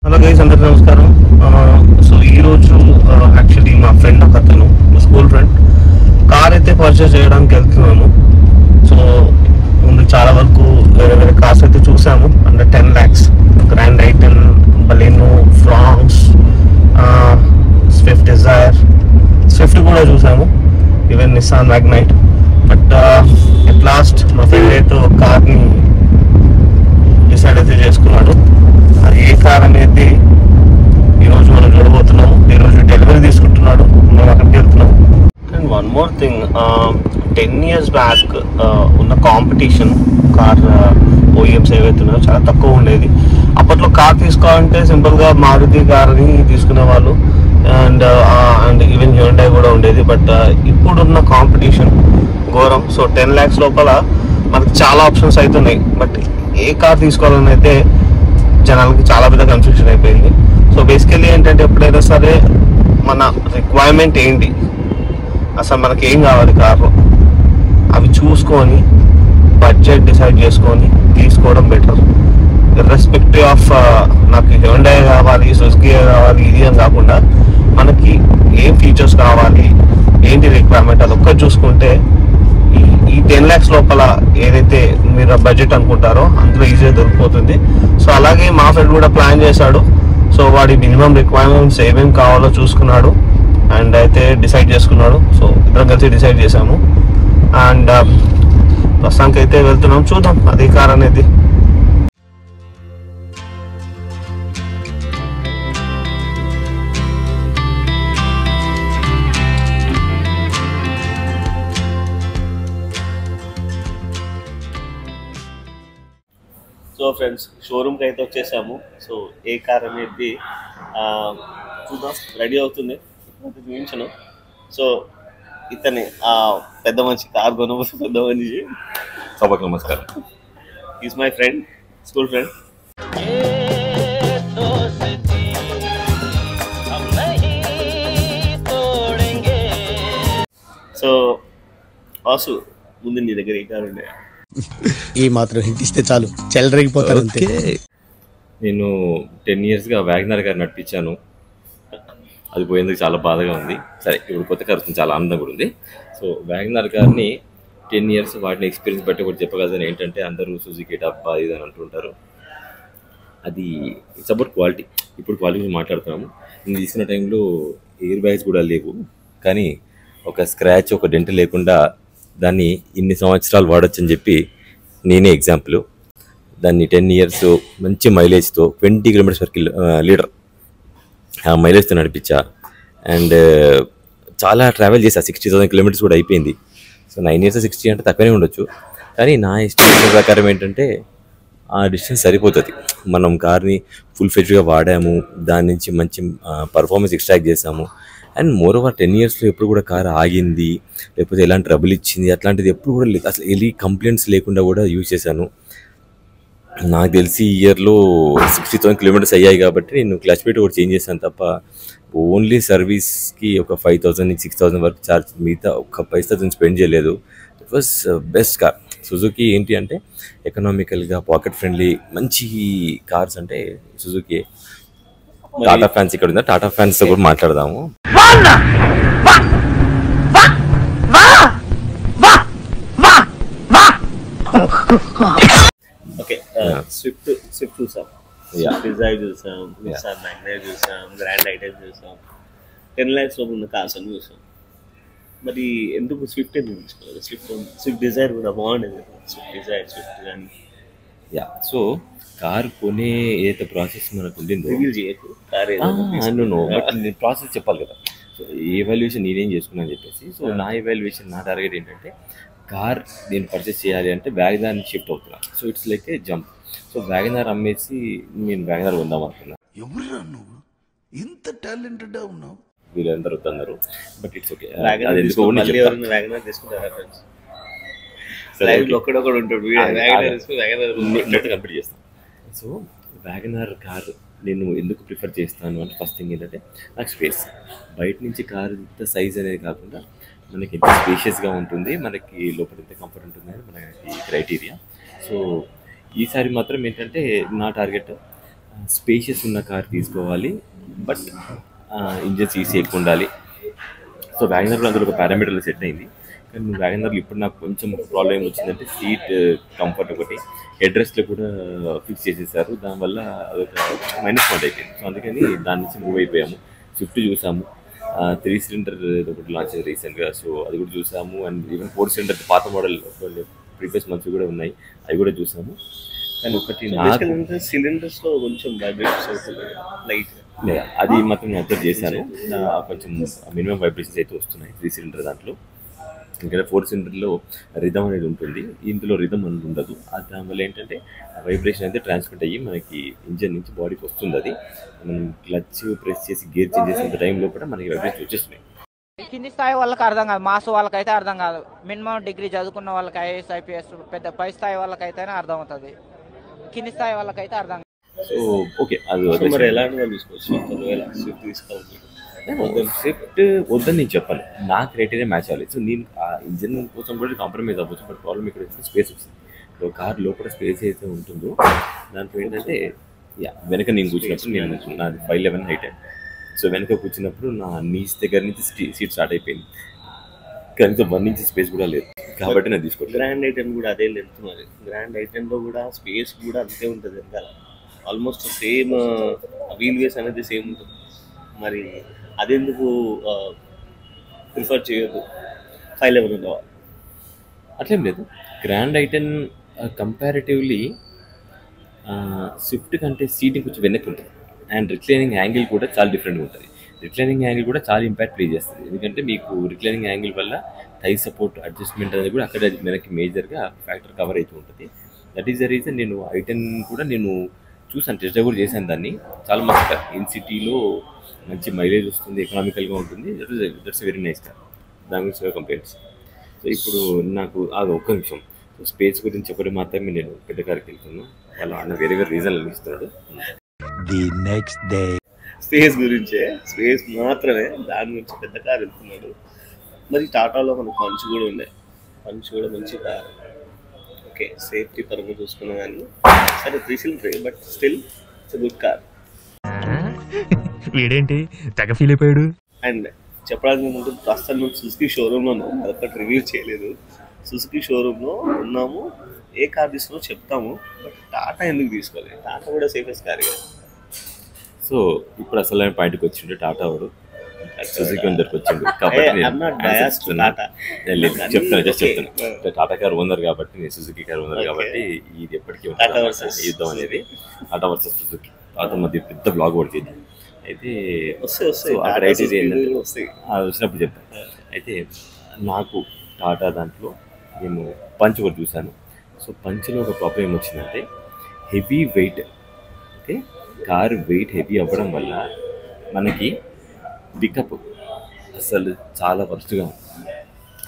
Hello guys, అందరికీ నమస్కారం. So ఈరోజు యాక్చువల్లీ మా ఫ్రెండ్ ఒక అతను, మా స్కూల్ ఫ్రెండ్, కార్ అయితే పర్చేస్ చేయడానికి వెళ్తున్నాము. సో ముందు చాలా వరకు వేరే వేరే కార్స్ అయితే చూసాము. అండర్ 10 lakhs, గ్రాండ్ ఐటెన్, Baleno, Fronx, Swift Dzire, Swift కూడా చూసాము, even Nissan Magnite. But at last మా ఫ్రెండ్ అయితే ఒక కార్ని డిసైడ్ అయితే చేసుకున్నాడు. అది ఏ కార్ అనేది ఈరోజు మనం చూడబోతున్నాము. ఈరోజు డెలివరీ తీసుకుంటున్నాడు, మనం అక్కడికి వెళ్తున్నాము. And one more thing, 10 years back ఉన్న కాంపిటీషన్ కార్ ఓఈఎంస్ ఏవైతున్నాయో చాలా తక్కువ ఉండేది. అప్పట్లో కార్ తీసుకోవాలంటే సింపుల్గా మారుతి కార్ని తీసుకునే వాళ్ళు, అండ్ ఈవెన్ హ్యుండై కూడా ఉండేది. బట్ ఇప్పుడున్న కాంపిటీషన్ ఘోరం. సో 10 lakhs లోపల మనకి చాలా ఆప్షన్స్ అవుతున్నాయి. బట్ ఏ కార్ తీసుకోవాలని అయితే జనాలకి చాలా పెద్ద కన్ఫ్యూషన్ అయిపోయింది. సో బేసికలీ ఏంటంటే, ఎప్పుడైనా సరే మన రిక్వైర్మెంట్ ఏంటి, అసలు మనకి ఏం కావాలి కార్లో, అవి చూసుకొని బడ్జెట్ డిసైడ్ చేసుకొని తీసుకోవడం బెటర్. ఇర్రెస్పెక్టివ్ ఆఫ్ నాకు హ్యుండై కావాలి, సుజుకి కావాలి, ఇది అని కాకుండా మనకి ఏం ఫీచర్స్ కావాలి, ఏంటి రిక్వైర్మెంట్, అది ఒక్కటి చూసుకుంటే ఈ 10 lakhs లోపల ఏదైతే మీరు బడ్జెట్ అనుకుంటారో అందులో ఈజీగా దొరికిపోతుంది. సో అలాగే మా ఫ్రెండ్ కూడా ప్లాన్ చేశాడు. సో వాడి మినిమం రిక్వైర్మెంట్స్ ఏమేమి కావాలో చూసుకున్నాడు అండ్ అయితే డిసైడ్ చేసుకున్నాడు. సో ఇద్దరం కలిసి డిసైడ్ చేసాము అండ్ ప్రస్తుతానికి అయితే వెళ్తున్నాం. చూద్దాం అదే కార్ అనేది. సో ఫ్రెండ్స్, షోరూమ్కి అయితే వచ్చేసాము. సో ఏ కార్ అనేది చూద్దాం, రెడీ అవుతుంది, చూపించను. సో ఇతని పెద్ద మనిషి, కార్ కొనబోతు పెద్ద మనిషి. సభకు నమస్కారం. Is my friend, school friend. So Vasu, ముందు నీ దగ్గర ఏ కార్ ఉండే? ఈ మాత్రం హింట్ ఇస్తే చాలు, చెలరేగిపోతారు అంతే. నేను 10 yearsగా వ్యాగనర్ గారు నడిపించాను. అది పోయేందుకు చాలా బాధగా ఉంది. సరే, ఇప్పుడు కొత్త కార్ వస్తుంది, చాలా ఆనందంగా కూడా ఉంది. సో వ్యాగనర్ గారిని 10 years వాటిని ఎక్స్పీరియన్స్ బట్టి ఒకటి చెప్పగలను. ఏంటంటే, అందరూ సుజుకి డబ్బా ఇది అని అంటుంటారు. అది ఇట్స్ అబౌట్ క్వాలిటీ. ఇప్పుడు క్వాలిటీ గురించి మాట్లాడుతున్నాము. నేను తీసుకున్న టైంలో ఎయిర్ బ్యాగ్స్ కూడా లేవు, కానీ ఒక స్క్రాచ్, ఒక డెంట్ లేకుండా దాన్ని ఇన్ని సంవత్సరాలు వాడచ్చు అని చెప్పి నేనే ఎగ్జాంపుల్. దాన్ని 10 years మంచి మైలేజ్తో 20 km/లీటర్ ఆ మైలేజ్తో నడిపించా. అండ్ చాలా ట్రావెల్ చేసా, 60,000 kilometers కూడా అయిపోయింది. సో 9 years 60 అంటే తక్కువనే ఉండొచ్చు, కానీ నా ఎస్టిమేషన్ ప్రకారం ఏంటంటే ఆ డిస్టెన్స్ సరిపోతుంది. మనం కార్ని ఫుల్ ఫ్లెడ్జ్గా వాడాము, దాని నుంచి మంచి పర్ఫార్మెన్స్ ఎక్స్ట్రాక్ట్ చేసాము. అండ్ మోర్ ఓవర్ 10 yearsలో ఎప్పుడు కూడా కార్ ఆగింది, లేకపోతే ఎలాంటి ట్రబుల్ ఇచ్చింది అట్లాంటిది ఎప్పుడు కూడా లేదు. అసలు ఎలాంటి కంప్లైంట్స్ లేకుండా కూడా యూజ్ చేశాను. నాకు తెలిసి ఈ ఇయర్లో 60,000 kilometers అయ్యాయి కాబట్టి నేను క్లచ్ ప్లేట్ ఒకటి చేంజ్ చేశాను తప్ప ఓన్లీ సర్వీస్కి ఒక 5,000 నుంచి 6,000 వరకు ఛార్జ్, మిగతా ఒక్క పైసా స్పెండ్ చేయలేదు. It was best car. Suzuki ఏంటి అంటే ఎకనామికల్గా, పాకెట్ ఫ్రెండ్లీ మంచి కార్స్ అంటే సుజుకి. టాటా ఫ్యాన్స్ ఇక్కడ ఉందా? టాటా ఫ్యాన్స్ తో కూడా మాట్లాడదాము. ఓకే, స్విఫ్ట్ చూసాం, డిజైర్ చూసాం, నిస్సాన్ మ్యాగ్నైట్ చూసాం, గ్రాండ్ ఐటెన్ చూసాం, 10 lakhs లోపు ఉన్న కార్స్ అని చూసాం. మరి ఎందుకు స్విఫ్ట్ ఎందుకు తీసుకోవాలి? స్విఫ్ట్ డిజైర్ కూడా బాగుండేది. స్విఫ్ట్ డిజైర్, స్విఫ్ట్ కానీ. యా, సో కార్ కొనే ఏదైతే ప్రాసెస్ మనకు ఉండిందో, రివీల్ చేయకు కార్ బట్ నేను ప్రాసెస్ చెప్పాలి కదా. సో ఈ ఎవాల్యుయేషన్ నేనేం చేసుకున్నాను చెప్పేసి, సో నా ఎవాల్యుయేషన్, నా టార్గెట్ ఏంటంటే కార్ నేను పర్చేస్ చేయాలి అంటే వ్యాగనర్ షిఫ్ట్ అవుతున్నాను. So it's like a jump. So WagonR అమ్మేసి నేను వ్యాగనర్ కొందాం అనుకున్నాను. ఎవరురా నువ్వు, ఇంత టాలెంటెడ్ ఉన్నావు? వీళ్ళందరూ వద్దన్నారు, బట్ ఇట్స్ ఓకే. అది ఎందుకు వ్యాగనర్ తీసుకుంటారా ఫ్రెండ్స్? ఒక్కడొక్కడు ఉంటాడు, కంప్లీట్ చేస్తాను. సో వ్యాగనర్ కార్ నేను ఎందుకు ప్రిఫర్ చేస్తాను అంటే, ఫస్ట్ థింగ్ ఏంటంటే నాకు స్పేస్. బయట నుంచి కార్ ఇంత సైజ్ అనేది కాకుండా మనకి ఎంత స్పేషియస్గా ఉంటుంది, మనకి లోపల ఎంత కంఫర్ట్ ఉంటుంది అని మనకి క్రైటీరియా. సో ఈసారి మాత్రం ఏంటంటే నా టార్గెట్ స్పేషియస్ ఉన్న కార్ తీసుకోవాలి, బట్ ఇంజన్ సీసీ ఎక్కువ ఉండాలి. సో వ్యాగనర్లో అందులో ఒక పారామీటర్లో సెట్ అయింది. కానీ వ్యాగనర్లో ఇప్పుడు నాకు కొంచెం ప్రాబ్లం ఏమొచ్చిందంటే సీట్ కంఫర్ట్ ఒకటి, హెడ్ రెస్ట్లో కూడా ఫిక్స్ చేసేసారు. దానివల్ల అదొక మైనస్ పాయింట్ అయిపోయింది. సో అందుకని దాని నుంచి మూవ్ అయిపోయాము. స్విఫ్ట్ చూసాము, 3 సిలిండర్ ఒకటి లాంచ్ అయింది రీసెంట్గా, సో అది కూడా చూసాము. అండ్ ఈవెన్ 4 సిలిండర్ పాత మోడల్ ప్రీవియస్ మంత్స్ కూడా ఉన్నాయి, అవి కూడా చూసాము. కానీ ఒకటి సిలిండర్స్ లో కొంచెం వైబ్రేషన్స్ అవుతుంది లైట్, అది మాత్రం నేను అబ్జర్వ్ చేశాను. కొంచెం మినిమం వైబ్రేషన్స్ అయితే వస్తున్నాయి 3 సిలిండర్ దాంట్లో. ఇంకా 4 సిలిండర్లో రిథమ్ అనేది ఉంటుంది, ఇందులో రిథమ్ అనేది ఉండదు. దానివల్ల ఏంటంటే వైబ్రేషన్ అయితే ట్రాన్స్మిట్ అయ్యి మనకి ఇంజన్ నుంచి బాడీకి వస్తుంది. అది మనం క్లచ్ ప్రెస్ చేసి గేర్ చేంజ్ చేసేంత టైంలో కూడా మనకి వైబ్రేషన్ వచ్చేస్తున్నాయి. కింది స్థాయి వాళ్ళకి అర్థం కాదు, మాస్ వాళ్ళకైతే అర్థం కాదు. మినిమం డిగ్రీ చదువుకున్న వాళ్ళకి ఐఏఎస్ ఐపీఎస్ పెద్ద పై స్థాయి వాళ్ళకైతేనే అర్థం అవుతుంది, కింది స్థాయి వాళ్ళకైతే అర్థం కాదు. సో ఓకే, అది మరి ఎలాంటి వాళ్ళు తీసుకోవచ్చు? స్విఫ్ట్ తీసుకోవాలి, స్విఫ్ట్ వద్దని నేను చెప్పాను, నా క్రైటీరియా మ్యాచ్ అవ్వాలి. సో నేను ఆ ఇంజన్ కోసం కూడా కాంప్రమైజ్ అవ్వచ్చు. బట్ ప్రాబ్లం ఇక్కడ వచ్చి స్పేస్ వస్తుంది. సో కార్ లోపల స్పేస్ అయితే ఉంటుందో దాంట్లో ఏంటంటే వెనక నేను కూర్చున్నప్పుడు నాది 5'11" హైట్. సో వెనక కూర్చున్నప్పుడు నా నీస్ దగ్గర నుంచి సీట్ స్టార్ట్ అయిపోయింది, కనీసం 1 ఇంచ్ స్పేస్ కూడా లేదు. కాబట్టి నేను తీసుకోవట్లేదు. గ్రాండ్ ఐటెన్ కూడా అదే లెంత్. మరి గ్రాండ్ ఐటెన్లో కూడా స్పేస్ కూడా అంతే ఉంటుంది వెనకాల, ఆల్మోస్ట్ సేమ్ వీల్ బేస్ అనేది సేమ్ ఉంటుంది. మరి అదెందుకు ప్రిఫర్ చేయొద్దు? 5'11" ఉందా? అట్లేం లేదు. గ్రాండ్ ఐటెన్ కంపారిటివ్లీ స్విఫ్ట్ కంటే సీటింగ్ కొంచెం వెనక్కి ఉంటుంది. అండ్ రిక్లైనింగ్ యాంగిల్ కూడా చాలా డిఫరెంట్గా ఉంటుంది. రిక్లైనింగ్ యాంగిల్ కూడా చాలా ఇంపాక్ట్ ప్లే చేస్తుంది. ఎందుకంటే మీకు రిక్లైనింగ్ యాంగిల్ వల్ల థై సపోర్ట్ అడ్జస్ట్మెంట్ అనేది కూడా అక్కడ మనకి మేజర్గా ఫ్యాక్టర్ కవర్ అవుతూ ఉంటుంది. దట్ ఈస్ ద రీజన్ నేను ఐటెన్ కూడా నేను చూసాను, టెస్ట్ డ్రైవ్ కూడా చేశాను దాన్ని. చాలా మంచి కార్, ఇన్ సిటీలో మంచి మైలేజ్ వస్తుంది, ఎకనామికల్గా ఉంటుంది. దట్స్ వెరీ నైస్ కార్, దాని గురించి కంప్లైంట్స్. సో ఇప్పుడు నాకు అది ఒక్క నిమిషం, సో స్పేస్ గురించి ఒకటి మాత్రమే నేను పెద్ద కార్కి వెళ్తున్నాను. అలా అన్న వేరే వేరే రీజన్లు అనిపిస్తున్నాడు. ది నెక్స్ట్ డే స్పేస్ గురించే, స్పేస్ మాత్రమే, దాని గురించి పెద్ద కార్ వెళ్తున్నాడు. మరి టాటాలో మనకు పంచ్ కూడా ఉండే, పంచ్ కూడా మంచి కార్. ఓకే, సేఫ్టీ పరంగా చూసుకున్నా కానీ సరే 3 cylinder, but still it's good car. వీడేంటి తెగ ఫీల్ అయిపోయాడు. అండ్ చెప్పడానికి ముందు ప్రస్తుతం మేము సుజుకి షోరూంలో అదొకటి రివ్యూ చేయలేదు. సుజుకి షోరూంలో ఉన్నాము, ఏ కార్ తీసుకున్నా చెప్తాము, బట్ టాటా ఎందుకు తీసుకోవాలి? టాటా కూడా సేఫెస్ట్ కార్ కదా. సో ఇప్పుడు అసలు పాయింట్కి వచ్చిండు టాటా వాడు, సుజుకి అందరికి వచ్చిండు. కాబట్టి చెప్తాను, జస్ట్ చెప్తాను. టాటా కార్ ఓనర్ కాబట్టి, నేను సుజుకి కార్ ఓనర్ కాబట్టి ఇది ఎప్పటికీ యుద్ధం అనేది టాటా వర్సెస్ సుజుకి. టాటా మధ్య పెద్ద బ్లాగ్ కూడా చేద్దాం. అయితే అక్కడ అయితే అది వచ్చినప్పుడు చెప్తాను. అయితే నాకు టాటా దాంట్లో నేను పంచ్ కూడా చూశాను. సో పంచ్లో ఒక ప్రాబ్లం ఏమొచ్చిందంటే heavy weight. Okay, car weight heavy అవ్వడం వల్ల మనకి పికప్ అసలు చాలా వర్స్ట్గా ఉంది.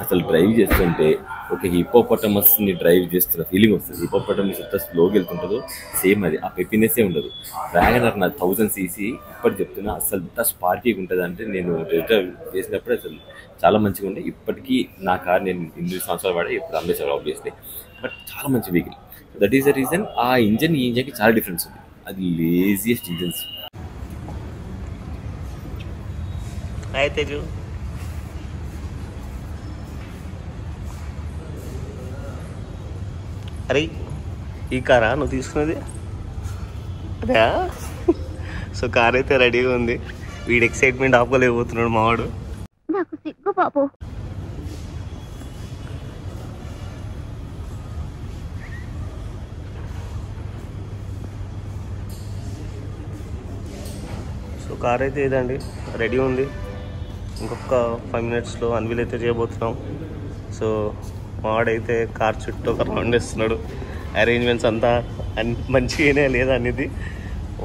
అసలు డ్రైవ్ చేస్తుంటే ఒక హిపోపటమస్ని డ్రైవ్ చేస్తున్న ఫీలింగ్ వస్తుంది. హిపోపటమస్ ఎంత స్లోగా వెళ్తుంటుందో సేమ్ అది, ఆ పెప్పినెస్సే ఉండదు. వ్యాగనర్ నా 1000 cc ఇప్పటి చెప్తున్నా అసలు ఎంత స్పార్కీగా ఉంటుంది అంటే, నేను డ్రైవ్ చేసినప్పుడు అసలు చాలా మంచిగా ఉండే. ఇప్పటికీ నా కార్ నేను 8 సంవత్సరాలు వాడే, ఇప్పుడు అమ్మేసారు ఆబ్వియస్లీ, బట్ చాలా మంచి vehicle. That is the reason ఆ ఇంజన్ ఈ ఇంజన్కి చాలా డిఫరెన్స్ ఉంది. అది లేజియస్ట్ ఇంజన్స్. అయితే అరే ఈ కారా నువ్వు తీసుకున్నది? అదే. సో కార్ అయితే రెడీగా ఉంది. వీడు ఎక్సైట్మెంట్ ఆపుకోలేకపోతున్నాడు మావాడు. నాకు సిగ్గు బాబు. సో కార్ అయితే ఇదండి, రెడీ ఉంది. ఇంకొక 5 minutesలో అన్వీల్ అయితే చేయబోతున్నాం. సో మావాడైతే కార్ చుట్టూ ఒక రౌండ్ వేస్తున్నాడు. అరేంజ్మెంట్స్ అంతా మంచిగానే లేదా అనేది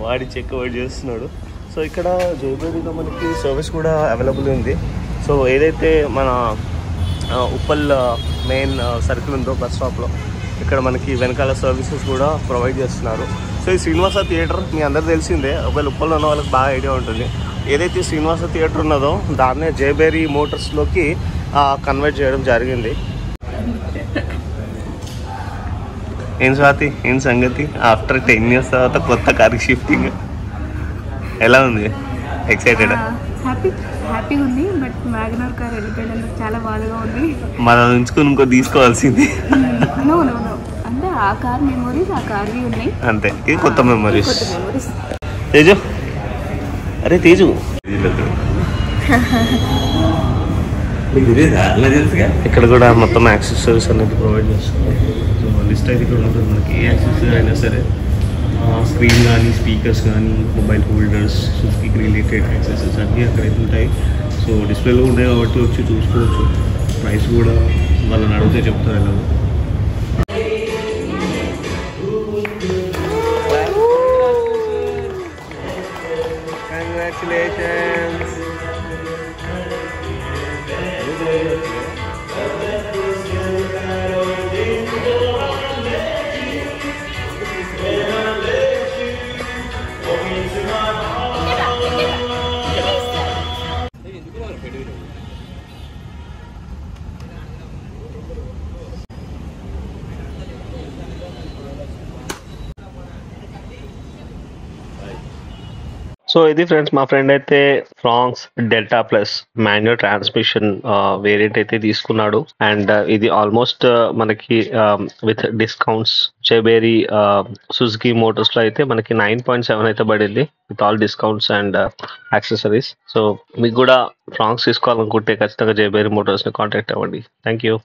వాడి చెక్ అవుట్ చేస్తున్నాడు. సో ఇక్కడ జైబేరీలో మనకి సర్వీస్ కూడా అవైలబుల్ ఉంది. సో ఏదైతే మన ఉప్పల్ మెయిన్ సర్కిల్ ఉందో బస్ స్టాప్లో, ఇక్కడ మనకి వెనకాల సర్వీసెస్ కూడా ప్రొవైడ్ చేస్తున్నారు. సో ఈ శ్రీనివాస థియేటర్ మీ అందరు తెలిసిందే, ఒకవేళ ఉప్పల్లో ఉన్న వాళ్ళకి బాగా ఐడియా ఉంటుంది. ఏదైతే శ్రీనివాస థియేటర్ ఉన్నదో దాన్నే జైబేరీ మోటార్స్లోకి కన్వర్ట్ చేయడం జరిగింది. ఏం స్వాతి, ఏం సంగతి? ఆఫ్టర్ 10 years తర్వాత కొత్త కార్కి షిఫ్టింగ్ ఎలా ఉంది? ఎక్సైటెడ్? హ్యాపీగా ఉంది. బట్ వ్యాగనర్ కార్ వెళ్ళిపోయినందుకు చాలా బాధగా ఉంది. మన ఉంచుకుని ఇంకో తీసుకోవాల్సింది. నో అంటే ఆ కార్ మెమోరీస్ ఆ కార్వి ఉన్నాయి అంతే. ఇది కొత్త మెమరీస్. తేజు, అరే తేజు, ఇక్కడ కూడా మొత్తం యాక్సెసరీస్ అనేది ప్రొవైడ్ చేస్తారు. సో లిస్ట్ అయితే ఇక్కడ ఉంటుంది. మనకి ఏ యాక్సెసరీ అయినా సరే, స్క్రీన్ కానీ, స్పీకర్స్ కానీ, mobile holders, Suzuki related accessories అన్నీ అక్కడైతే ఉంటాయి. సో డిస్ప్లేలో ఉంటాయి కాబట్టి వచ్చి చూసుకోవచ్చు. ప్రైస్ కూడా వాళ్ళని అడిగితే చెప్తారు ఎలా. Congratulations. సో ఇది ఫ్రెండ్స్, మా ఫ్రెండ్ అయితే Fronx Delta Plus manual transmission variant అయితే తీసుకున్నాడు. అండ్ ఇది ఆల్మోస్ట్ మనకి విత్ డిస్కౌంట్స్ జెబేరి సుజుకి మోటార్స్ లో అయితే మనకి 9.7 అయితే పడింది with all discounts and accessories. So మీకు కూడా ఫ్రాంక్స్ తీసుకోవాలనుకుంటే ఖచ్చితంగా జెబేరి మోటార్స్ ని కాంటాక్ట్ అవ్వండి. Thank you.